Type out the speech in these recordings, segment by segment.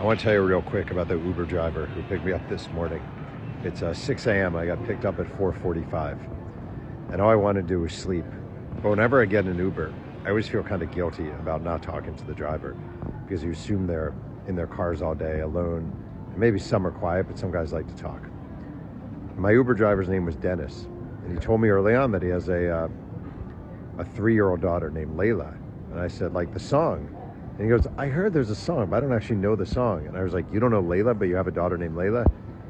I want to tell you real quick about the Uber driver who picked me up this morning. It's 6 a.m. I got picked up at 4:45, and all I want to do is sleep. But whenever I get an Uber, I always feel kind of guilty about not talking to the driver because you assume they're in their cars all day alone. And maybe some are quiet, but some guys like to talk. My Uber driver's name was Dennis, and he told me early on that he has a 3-year-old daughter named Layla. And I said, like the song? And he goes, I heard there's a song, but I don't actually know the song. And I was like, you don't know Layla, but you have a daughter named Layla?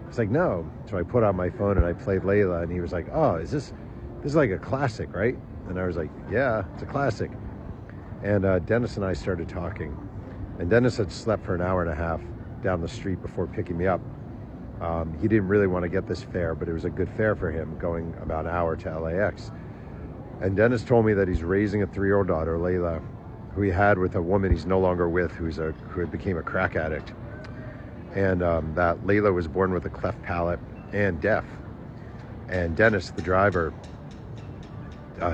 He's like, no. So I put out my phone and I played Layla, and he was like, oh, this is like a classic, right? And I was like, yeah, it's a classic. And Dennis and I started talking. And Dennis had slept for an hour and a half down the street before picking me up. He didn't really want to get this fare, but it was a good fare for him going about an hour to LAX. And Dennis told me that he's raising a 3-year-old daughter, Layla, who he had with a woman he's no longer with, who had became a crack addict. And that Layla was born with a cleft palate and deaf. And Dennis, the driver,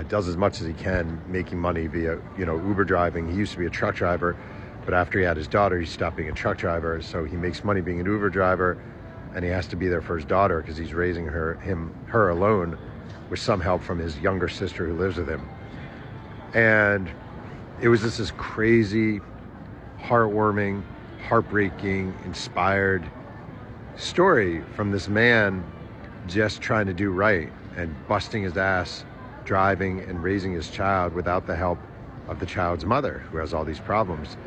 does as much as he can making money via, Uber driving. He used to be a truck driver, but after he had his daughter, he stopped being a truck driver. So he makes money being an Uber driver, and he has to be there for his daughter because he's raising her alone with some help from his younger sister who lives with him. And it was just this crazy, heartwarming, heartbreaking, inspired story from this man just trying to do right and busting his ass, driving and raising his child without the help of the child's mother, who has all these problems.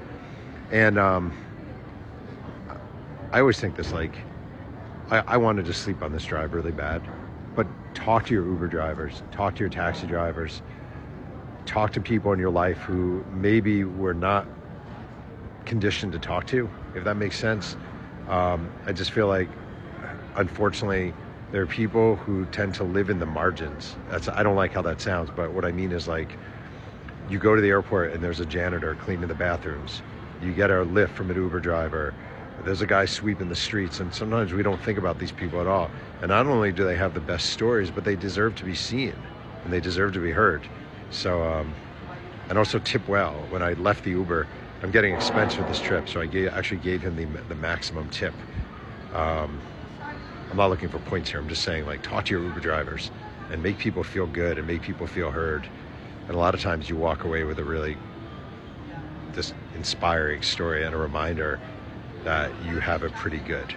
And I always think this, like, I wanted to sleep on this drive really bad, but talk to your Uber drivers, talk to your taxi drivers, talk to people in your life who maybe were not conditioned to talk to, if that makes sense. I just feel like, unfortunately, there are people who tend to live in the margins. I don't like how that sounds, but what I mean is, like, you go to the airport and there's a janitor cleaning the bathrooms. You get a lift from an Uber driver. There's a guy sweeping the streets, and sometimes we don't think about these people at all. And not only do they have the best stories, but they deserve to be seen and they deserve to be heard. So, and also tip well. When I left the Uber, I'm getting expense for this trip, so I actually gave him the maximum tip. I'm not looking for points here. I'm just saying, like, talk to your Uber drivers and make people feel good and make people feel heard. And a lot of times you walk away with a really just inspiring story and a reminder that you have it pretty good.